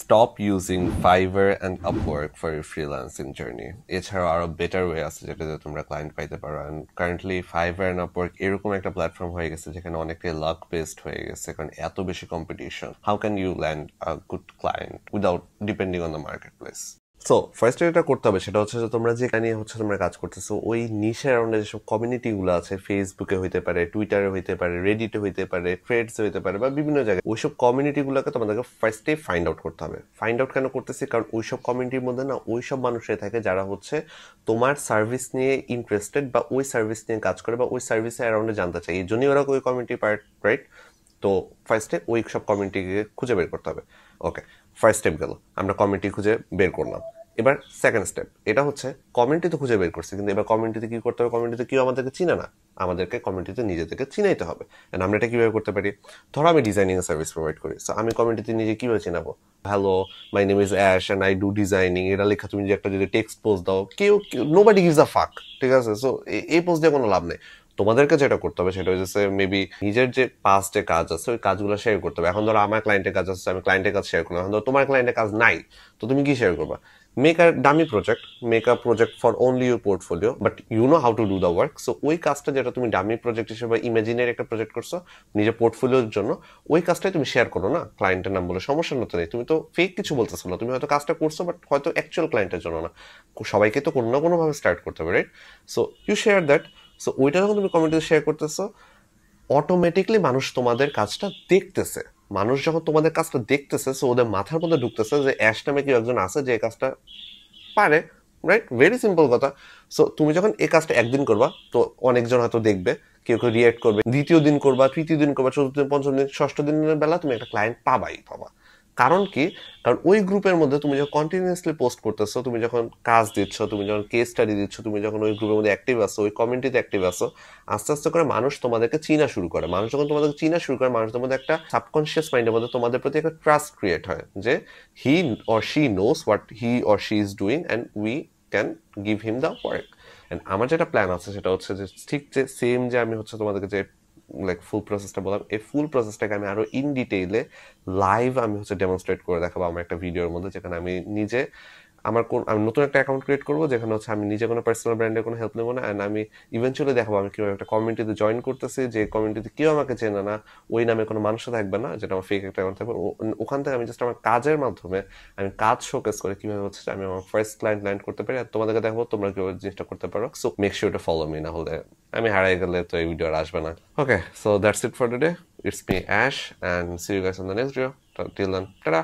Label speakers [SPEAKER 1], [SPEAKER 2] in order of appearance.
[SPEAKER 1] stop using Fiverr and Upwork for your freelancing journey. এছাড়াও আরো better way আছে যেটাতে তোমরা ক্লায়েন্ট পাইতে পারো। And currently Fiverr and Upwork এরকম একটা প্ল্যাটফর্ম হয়ে গেছে যেখানে অনেকটাই লাক বেসড হয়ে গেছে, কারণ এত বেশি competition. How can you land a good client without depending on the marketplace? So first যেটা করতে হবে সেটা হচ্ছে যে তোমরা যেটা নিয়ে হচ্ছে তোমরা কাজ করতেছো ওই নিশে অ্যারাউন্ডে যেসব কমিউনিটিগুলো আছে, ফেসবুকে হইতে পারে, টুইটারে হইতে পারে, রেডিটে হইতে পারে, থ্রেডসে হইতে পারে, বা বিভিন্ন জায়গায়, ওইসব কমিউনিটিগুলোকে তোমাদেরকে ফার্স্টে ফাইন্ড আউট করতে হবে। ফাইন্ড আউট কেন করতেছি? কারণ ওইসব কমিউনিটির মধ্যে না ওইসব মানুষরাই থাকে যারা হচ্ছে তোমার সার্ভিস নিয়ে ইন্টারেস্টেড, বা ওই সার্ভিস নিয়ে কাজ করে, বা ওই সার্ভিসের অ্যারাউন্ডে জানতে চাই, এই জন্যই ওরা ওই কমিউনিটি পার্ট, রাইট? তো ফার্স্টে ওই সব কমিউনিটিকে খুঁজে বের করতে হবে। ওকে, ফার্স্ট স্টেপ গেল, আমরা কমিউনিটি খুঁজে বের করলাম। এবার সেকেন্ড স্টেপ, এটা হচ্ছে কমিউনিটি তো খুঁজে বের করছি, কিন্তু এবার কমিউনিটিতে কি করতে হবে? কমিউনিটিতে কেউ আমাদেরকে চিনে না, আমাদেরকে কমিউনিটিতে নিজেদেরকে চিনাইতে হবে। আমরা এটা কিভাবে করতে পারি? ধরো আমি ডিজাইনিং এর সার্ভিস প্রোভাইড করি, সো আমি কমিউনিটিতে নিজে কিভাবে চিনাবো? Hello, my name is Ash and I do designing, এটা লেখা তুমি যে একটা যদি টেক্সট পোস্ট দাও, কেউ নোবডি গিভস আ ফাক, ঠিক আছে? সো এই পোস্ট দিয়ে কোনো লাভ নেই। তোমাদেরকে যেটা করতে হবে সেটা হচ্ছে মেবি নিজের যে পাস্ট যে কাজ আছে ওই কাজগুলো শেয়ার করতে হবে। এখন ধরো আমার ক্লায়েন্টের কাজ আছে, আমি ক্লায়েন্টের কাজ শেয়ার করলাম। এখন ধরো তোমার ক্লায়েন্টের কাজ নাই, তো তুমি কি শেয়ার করবা? Make a dummy project, make a project for only your portfolio, but you know how to do the work. So ওই কাজটা যেটা তুমি ডামি প্রজেক্ট হিসেবে ইমাজিনের একটা প্রজেক্ট করছো নিজের পোর্টফোলিওর জন্য, ওই কাজটাই তুমি শেয়ার করো না ক্লায়েন্টের নাম বলে, সমস্যা তো নেই। তুমি তো ফেক কিছু বলতেছো না, তুমি হয়তো কাজটা করছো বাট হয়তো অ্যাকচুয়াল ক্লায়েন্টের জন্য না। সবাইকে তো কোনো না কোনোভাবে স্টার্ট করতে হবে, right? So you share that. So ওইটা যখন তুমি কমিউনিটিতে শেয়ার করতেছো, অটোমেটিকলি মানুষ তোমাদের কাজটা দেখতেছে। মানুষ যখন তোমাদের কাজটা দেখতেছে, সো ওদের মাথার মধ্যে ঢুকতেছে যে অ্যাশ নামে কেউ একজন আছে যে কাজটা পারে, রাইট? ভেরি সিম্পল কথা। সো তুমি যখন এই কাজটা একদিন করবা, তো অনেকজন হয়তো দেখবে, কেউ কেউ রিয়েক্ট করবে, দ্বিতীয় দিন করবা, তৃতীয় দিন করবা, চতুর্থ দিন, পঞ্চম দিন, ষষ্ঠ দিনের বেলা তুমি একটা ক্লায়েন্ট পাবাই পাবা। কারণ কি? কারণ ওই গ্রুপের মধ্যে তুমি যখন কন্টিনিউয়াসলি পোস্ট করতেছো, তুমি যখন কাজ দিচ্ছ, তুমি যখন কেস স্টাডি দিচ্ছ, তুমি যখন ওই গ্রুপের মধ্যে অ্যাক্টিভ আছো, ওই কমিউনিটিতে অ্যাক্টিভ আছো, আস্তে আস্তে করে মানুষ তোমাদেরকে চিনা শুরু করে। মানুষ যখন তোমাদেরকে চিনা শুরু করে, মানুষদের মধ্যে একটা সাবকনশিয়াস মাইন্ডের মধ্যে তোমাদের প্রতি একটা ট্রাস্ট ক্রিয়েট হয় যে he or she knows what he or she is doing and we can give him the work. And আমার যেটা প্ল্যান আছে সেটা হচ্ছে যে ঠিক যে সেম যে আমি হচ্ছে তোমাদেরকে যে লাইক ফুল প্রসেসটা বললাম, এই ফুল প্রসেসটাকে আমি আরো ইন ডিটেইলে লাইভ আমি হচ্ছে ডেমনস্ট্রেট করে দেখাবো আমার একটা ভিডিওর মধ্যে, যেখানে আমি নিজে আমি নতুন একটা অ্যাকাউন্ট ক্রিয়েট করবো, যেখানে হচ্ছে আমি নিজে কোনো পার্সোনাল ব্র্যান্ডের কোনো হেল্প নেবো না। অ্যান্ড আমি ইভেন্চুয়ালি দেখাবো আমি কিভাবে একটা কমিউনিটিতে জয়েন করতেছি, যে কমিউনিটিতে কেউ আমাকে চেনে না, ওই নামে কোনো মানুষও থাকবে না, যেটা আমার ফেক একটা অ্যাকাউন্ট থাকবে। ওখান থেকে আমি জাস্ট আমার কাজের মাধ্যমে আমি কাজ শোকেস করে কিভাবে হচ্ছে আমি আমার ফার্স্ট ক্লায়েন্ট ল্যান্ড করতে পারি, আর তোমাদেরকে দেখাবো তোমরা কিভাবে জিনিসটা করতে পারো। So make sure to follow me, না হলে আমি হারাই গেলে তো এই ভিডিও আর আসবে না। Okay, so that's it for today. It's me, Ash, and see you guys on the next video. Till then, ta-da!